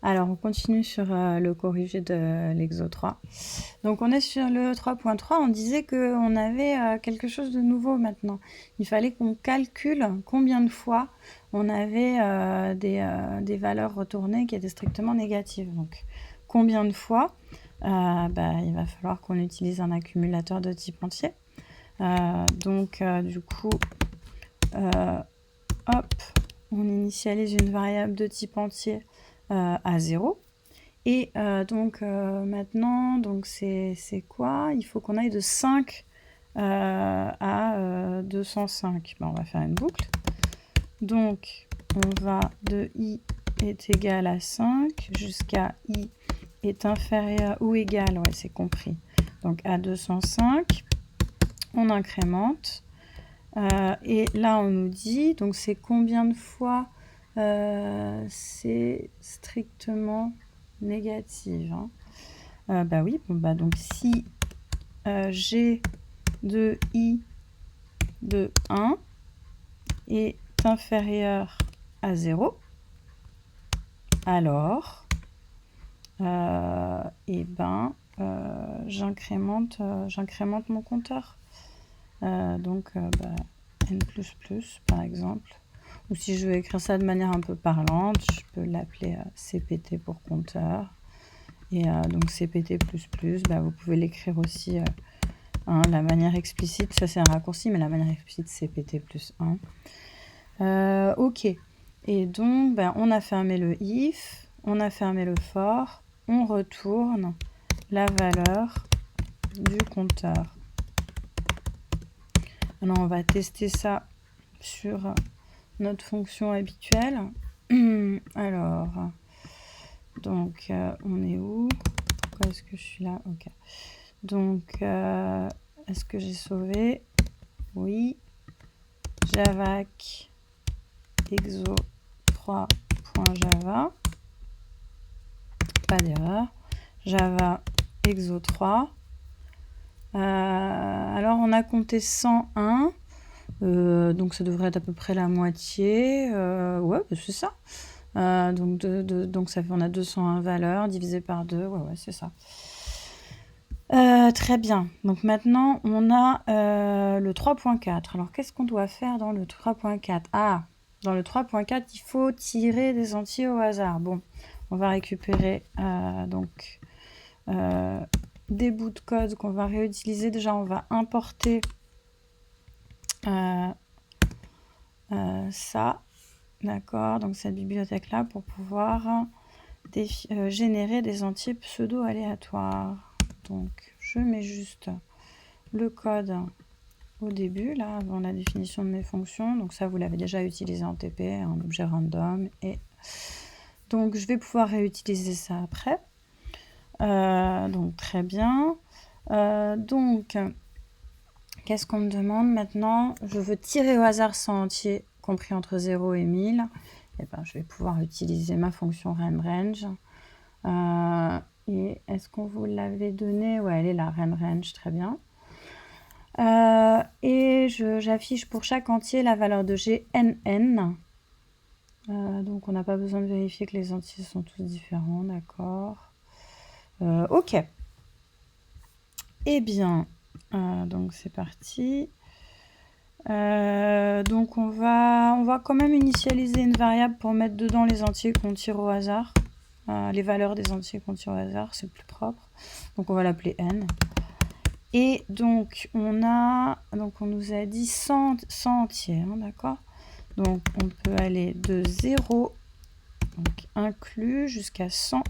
Alors, on continue sur le corrigé de l'exo 3. Donc, on est sur le 3.3. On disait qu'on avait quelque chose de nouveau maintenant. Il fallait qu'on calcule combien de fois on avait des valeurs retournées qui étaient strictement négatives. Donc, combien de fois il va falloir qu'on utilise un accumulateur de type entier. Du coup, hop, on initialise une variable de type entier à 0. Et maintenant, c'est quoi? Il faut qu'on aille de 5 à 205. On va faire une boucle. Donc, on va de i est égal à 5 jusqu'à i est inférieur ou égal, ouais, c'est compris. Donc, à 205, on incrémente. Et là, on nous dit, donc c'est combien de fois c'est strictement négative. Oui, donc si g de i de 1 est inférieur à 0, alors j'incrémente mon compteur. n++ par exemple. Ou si je veux écrire ça de manière un peu parlante, je peux l'appeler CPT pour compteur. Et donc CPT++, vous pouvez l'écrire aussi, la manière explicite, ça c'est un raccourci, mais la manière explicite CPT plus 1. Ok, et donc on a fermé le if, on a fermé le for, on retourne la valeur du compteur. Alors on va tester ça sur notre fonction habituelle. Alors, donc on est où? Pourquoi est-ce que je suis là? Ok. Donc, est-ce que j'ai sauvé? Oui. Javac exo 3.java. Pas d'erreur. Java exo 3. Alors, on a compté 101. Donc, ça devrait être à peu près la moitié. Ouais, c'est ça. Donc, ça fait, on a 201 valeurs divisé par 2. Ouais, c'est ça. Très bien. Donc maintenant, on a le 3.4. Alors, qu'est-ce qu'on doit faire dans le 3.4? Dans le 3.4, il faut tirer des entiers au hasard. Bon, on va récupérer des bouts de code qu'on va réutiliser. Déjà, on va importer ça. D'accord, donc cette bibliothèque-là pour pouvoir générer des entiers pseudo-aléatoires. Donc, je mets juste le code au début, là, avant la définition de mes fonctions. Donc ça, vous l'avez déjà utilisé en TP, en objet random. Et donc, je vais pouvoir réutiliser ça après. Donc, très bien. Qu'est-ce qu'on me demande maintenant? Je veux tirer au hasard 100 entiers compris entre 0 et 1000. Et je vais pouvoir utiliser ma fonction renRange. Et est-ce qu'on vous l'avait donné? Ouais, elle est là, renRange, très bien. Et j'affiche pour chaque entier la valeur de GNN. Donc on n'a pas besoin de vérifier que les entiers sont tous différents, d'accord. Ok. Eh bien, donc c'est parti. Donc on va quand même initialiser une variable pour mettre dedans les entiers qu'on tire au hasard. Les valeurs des entiers qu'on tire au hasard, c'est plus propre. Donc on va l'appeler n. Et donc on nous a dit 100 entiers, hein, d'accord. Donc on peut aller de 0 donc inclus jusqu'à 100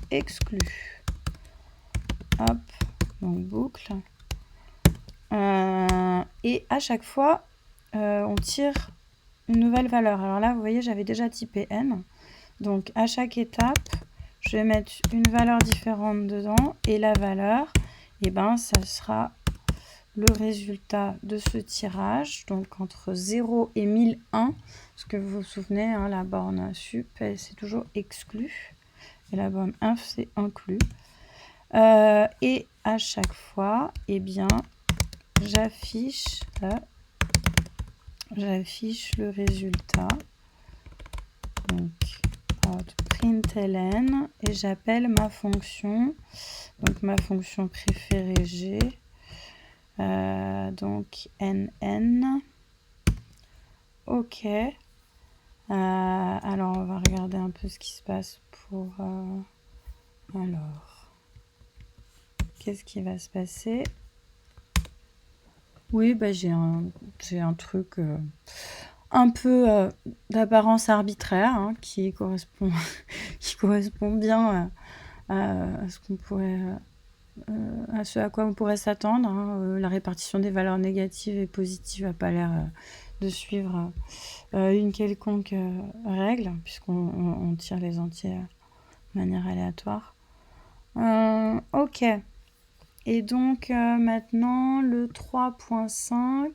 exclus. Hop, donc boucle. Et à chaque fois, on tire une nouvelle valeur. Alors là, vous voyez, j'avais déjà typé n. Donc à chaque étape, je vais mettre une valeur différente dedans. Et la valeur, ça sera le résultat de ce tirage. Donc entre 0 et 1001. Parce que vous vous souvenez, hein, la borne sup, c'est toujours exclu. Et la borne inf, c'est inclus. Et à chaque fois, j'affiche le résultat. Donc, println et j'appelle ma fonction, donc ma fonction préférée G, donc nn. Ok. Alors on va regarder un peu ce qui se passe pour... alors, qu'est-ce qui va se passer? Oui, bah j'ai un truc un peu d'apparence arbitraire hein, qui correspond bien à ce qu'on pourrait à ce à quoi on pourrait s'attendre. Hein. La répartition des valeurs négatives et positives n'a pas l'air de suivre une quelconque règle, puisqu'on tire les entiers de manière aléatoire. Ok. Et donc maintenant le 3.5.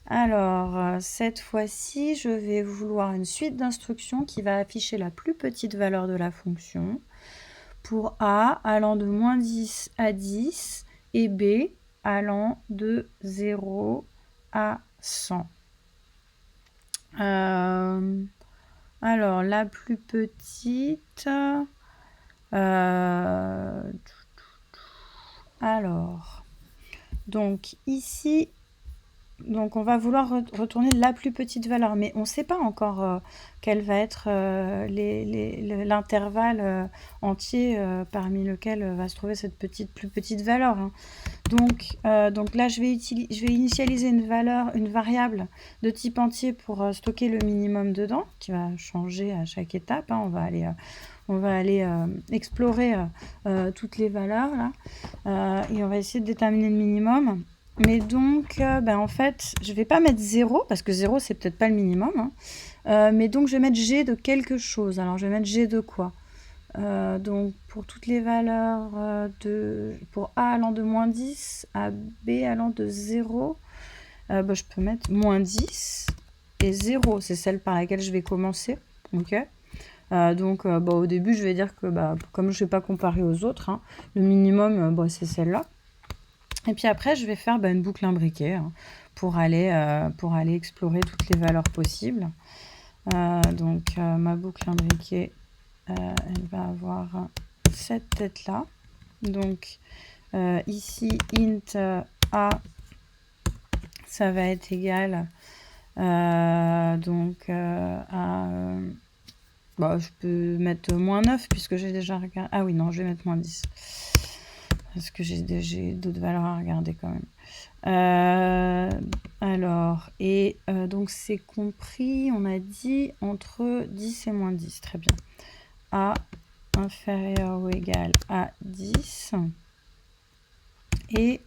Alors cette fois-ci, je vais vouloir une suite d'instructions qui va afficher la plus petite valeur de la fonction pour A allant de moins 10 à 10 et B allant de 0 à 100. Alors la plus petite... alors, donc ici, donc on va vouloir retourner la plus petite valeur, mais on ne sait pas encore quel va être l'intervalle entier parmi lequel va se trouver cette plus petite valeur. Hein. Donc là, je vais initialiser une variable de type entier pour stocker le minimum dedans, qui va changer à chaque étape. Hein. On va aller explorer toutes les valeurs là, et on va essayer de déterminer le minimum. Mais donc, en fait, je ne vais pas mettre 0, parce que 0, c'est peut-être pas le minimum. Hein. Mais donc, je vais mettre G de quelque chose. Alors, je vais mettre G de quoi? Donc, pour toutes les valeurs, pour A allant de moins 10 à B allant de 0, je peux mettre moins 10 et 0. C'est celle par laquelle je vais commencer. Ok. Donc, au début, je vais dire que comme je ne vais pas comparer aux autres, hein, le minimum, c'est celle-là. Et puis après, je vais faire une boucle imbriquée hein, pour aller explorer toutes les valeurs possibles. Donc, ma boucle imbriquée, elle va avoir cette tête-là. Donc, ici, int a, ça va être égal à... je peux mettre moins 9 puisque j'ai déjà regardé. Ah oui, non, je vais mettre moins 10. Parce que j'ai d'autres valeurs à regarder quand même. Alors, et donc c'est compris, on a dit, entre 10 et moins 10. Très bien. A inférieur ou égal à 10. Et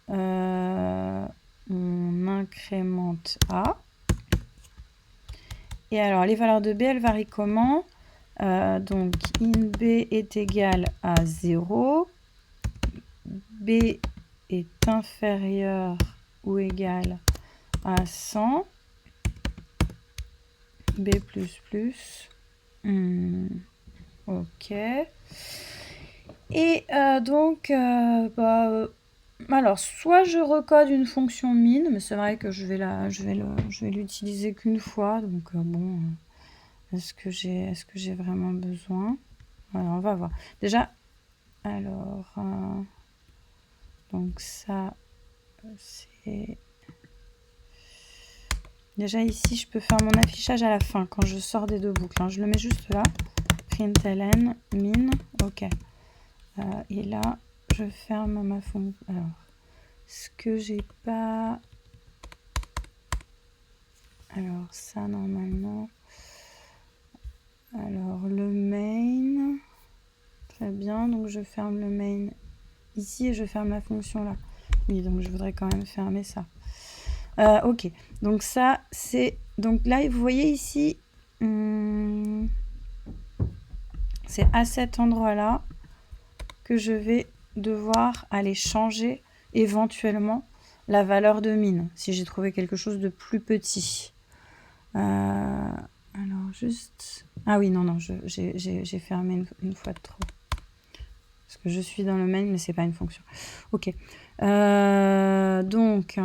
on incrémente A. Et alors, les valeurs de B, elles varient comment? Donc, in B est égal à 0. B est inférieur ou égal à 100. B++. Ok. Et alors, soit je recode une fonction min, mais c'est vrai que je vais l'utiliser qu'une fois. Donc, est-ce que j'ai vraiment besoin? Alors, on va voir. Déjà, alors... donc ça, c'est... Déjà ici, je peux faire mon affichage à la fin, quand je sors des deux boucles. Hein. Je le mets juste là. Println, min, ok. Et là, je ferme ma fonction. Alors, ce que j'ai pas... Alors, ça, normalement... Alors, le main... Très bien, donc je ferme le main ici et je ferme la fonction là. Oui, donc je voudrais quand même fermer ça. Ok, donc ça c'est... Donc là, vous voyez ici, c'est à cet endroit-là que je vais devoir aller changer éventuellement la valeur de min, si j'ai trouvé quelque chose de plus petit. Alors juste... Ah oui, non, j'ai fermé une fois de trop. Parce que je suis dans le main, mais c'est pas une fonction. Ok. Donc,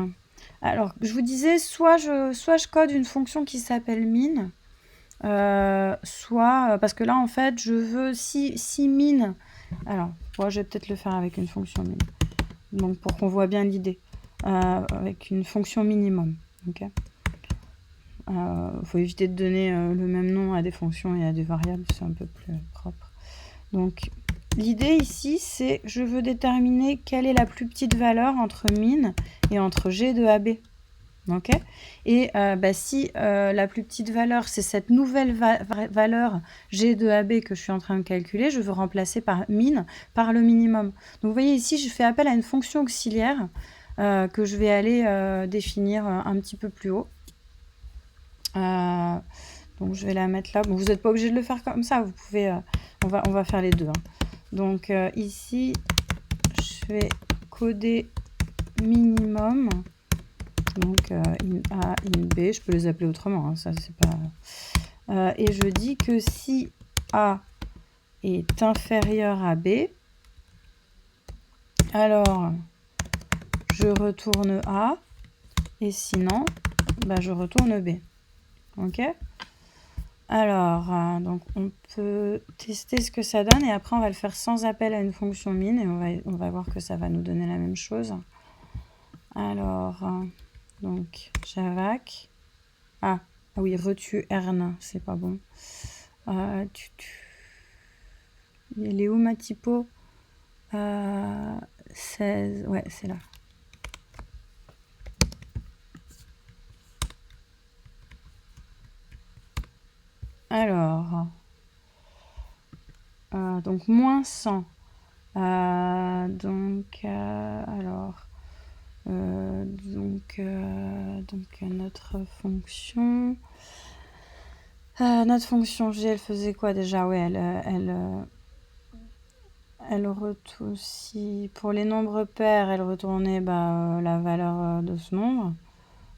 alors, je vous disais, soit je code une fonction qui s'appelle min, soit... parce que là, en fait, je veux si min... Alors, moi, je vais peut-être le faire avec une fonction min. Donc, pour qu'on voit bien l'idée. Avec une fonction minimum. Ok. Faut éviter de donner le même nom à des fonctions et à des variables, c'est un peu plus propre. Donc, l'idée ici, c'est je veux déterminer quelle est la plus petite valeur entre min et entre g de AB. Ok. Et si la plus petite valeur, c'est cette nouvelle valeur g de AB que je suis en train de calculer, je veux remplacer par min par le minimum. Donc, vous voyez ici, je fais appel à une fonction auxiliaire que je vais aller définir un petit peu plus haut. Donc je vais la mettre là. Bon, vous n'êtes pas obligé de le faire comme ça. Vous pouvez. On va faire les deux. Hein. Donc ici, je vais coder minimum. Donc in A, in B. Je peux les appeler autrement. Hein, ça c'est pas. Et je dis que si A est inférieur à B, alors je retourne A. Et sinon, je retourne B. Ok. Alors, donc on peut tester ce que ça donne et après on va le faire sans appel à une fonction min et on va voir que ça va nous donner la même chose. Alors, donc javac. Ah oui, retu ern, c'est pas bon. Il est où ma typo 16, ouais, c'est là. Alors, donc moins 100. Donc notre fonction G, elle faisait quoi déjà? Ouais, elle retourne, si pour les nombres pairs, elle retournait la valeur de ce nombre.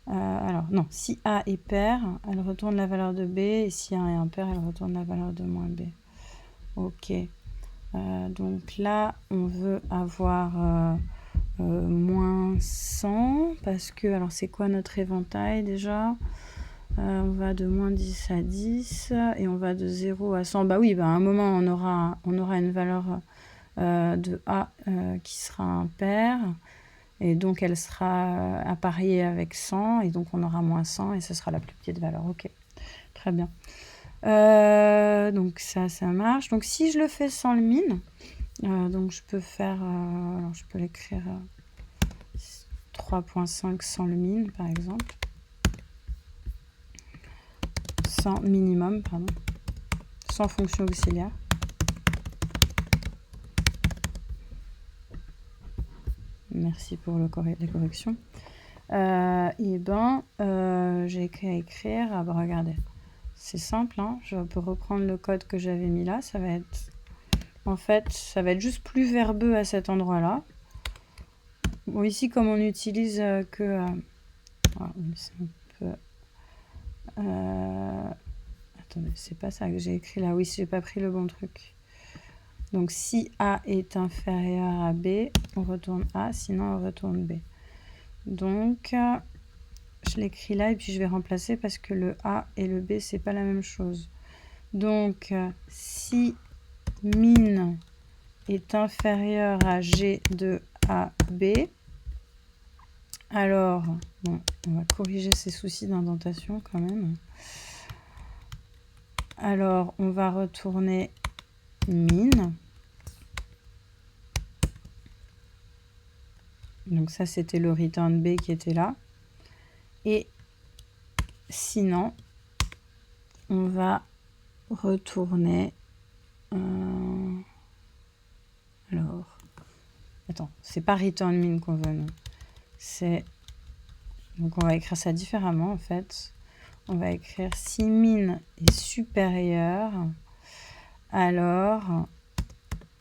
Alors non, si A est pair, elle retourne la valeur de B, et si A est impair, elle retourne la valeur de moins B. Ok. Donc là, on veut avoir moins 100, parce que, alors c'est quoi notre éventail déjà? On va de moins 10 à 10, et on va de 0 à 100. Bah oui, à un moment, on aura une valeur de A qui sera impair, et donc elle sera appariée avec 100, et donc on aura moins 100, et ce sera la plus petite valeur. Ok, très bien. Donc ça marche. Donc si je le fais sans le min, donc je peux faire, alors je peux l'écrire 3.5 sans le min par exemple, sans minimum, pardon, sans fonction auxiliaire. Merci pour la correction. J'ai qu'à écrire, regardez, c'est simple, hein, je peux reprendre le code que j'avais mis là, ça va être, en fait, ça va être juste plus verbeux à cet endroit-là. Bon, ici, comme on utilise que... c'est un peu... attendez, c'est pas ça que j'ai écrit là. Oui, j'ai pas pris le bon truc. Donc, si A est inférieur à B, on retourne A, sinon on retourne B. Donc, je l'écris là et puis je vais remplacer parce que le A et le B, c'est pas la même chose. Donc, si min est inférieur à G de AB, alors, bon, on va corriger ces soucis d'indentation quand même. Alors, on va retourner min. Donc ça, c'était le return B qui était là. Et sinon, on va retourner... alors, attends, c'est pas return min qu'on veut, non. C'est... Donc on va écrire ça différemment en fait. On va écrire si min est supérieur, alors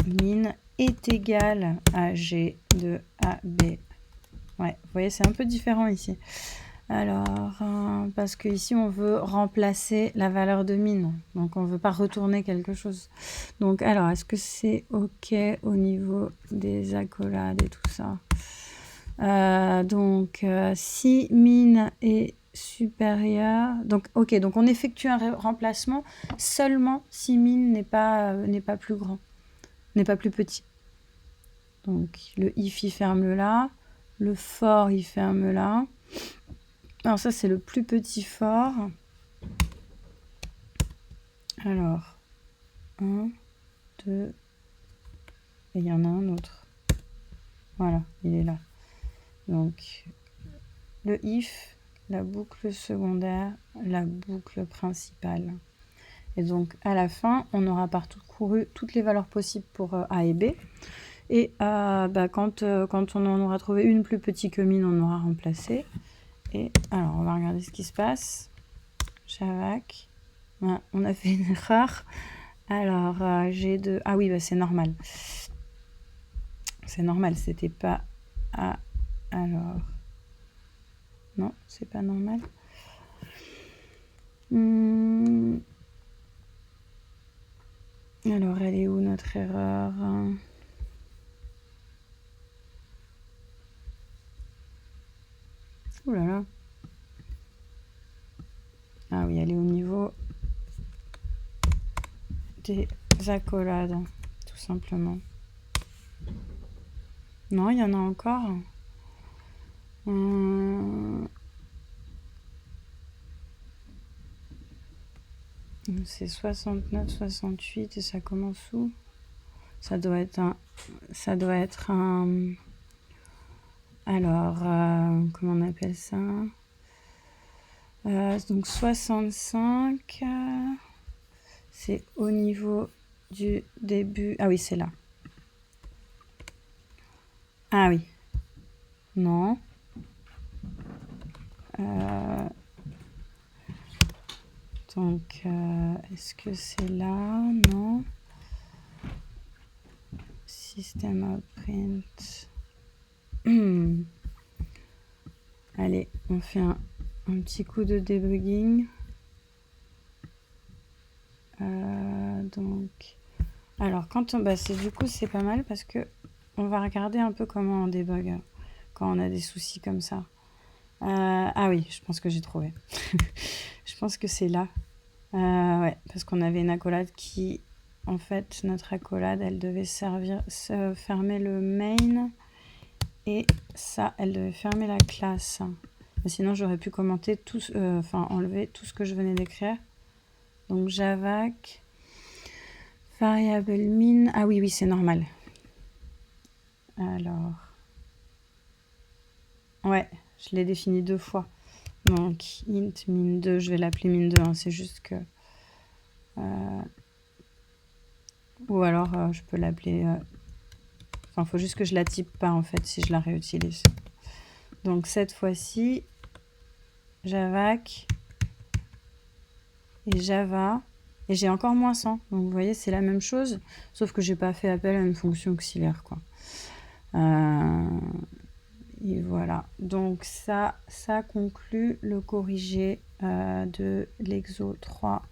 min est égal à G de AB. Ouais, vous voyez, c'est un peu différent ici. Alors, parce que ici on veut remplacer la valeur de min, donc on ne veut pas retourner quelque chose. Donc, alors, est-ce que c'est OK au niveau des accolades et tout ça? Donc, si min est supérieur. Donc, ok, donc on effectue un remplacement seulement si min n'est pas plus grand, n'est pas plus petit. Donc le if il ferme là, le for il ferme là. Alors ça c'est le plus petit for. Alors 1, 2, et il y en a un autre. Voilà, il est là. Donc le if, la boucle secondaire, la boucle principale. Et donc à la fin, on aura parcouru toutes les valeurs possibles pour A et B. Et quand on en aura trouvé une plus petite que min, on aura remplacé. Et alors, on va regarder ce qui se passe. Javac. Ouais, on a fait une erreur. Alors, G2. Ah oui, c'est normal. C'est normal, c'était pas A. Alors. Non, c'est pas normal. Alors, elle est où notre erreur? Ouh là là. Ah oui, elle est au niveau des accolades, tout simplement. Non, il y en a encore. C'est 69, 68 et ça commence où? Ça doit être un... Alors, comment on appelle ça? Donc 65, c'est au niveau du début. Ah oui, c'est là. Ah oui. Non. Donc, est-ce que c'est là? Non. System outprint. Allez, on fait un petit coup de debugging. Donc, alors quand on, du coup c'est pas mal parce que on va regarder un peu comment on débug quand on a des soucis comme ça. Ah oui, je pense que j'ai trouvé. Je pense que c'est là. Ouais, parce qu'on avait une accolade qui, en fait, notre accolade, elle devait fermer le main et ça, elle devait fermer la classe. Mais sinon, j'aurais pu commenter tout, enlever tout ce que je venais d'écrire. Donc javac, variable min. Ah oui, c'est normal. Alors, ouais, je l'ai défini 2 fois. Donc int min2, je vais l'appeler min2, hein, c'est juste que... ou alors je peux l'appeler... Enfin, il faut juste que je la type pas en fait si je la réutilise. Donc cette fois-ci, javac et java. Et j'ai encore moins 100. Donc vous voyez, c'est la même chose, sauf que j'ai pas fait appel à une fonction auxiliaire, quoi. Et voilà. Donc ça conclut le corrigé de l'exo 3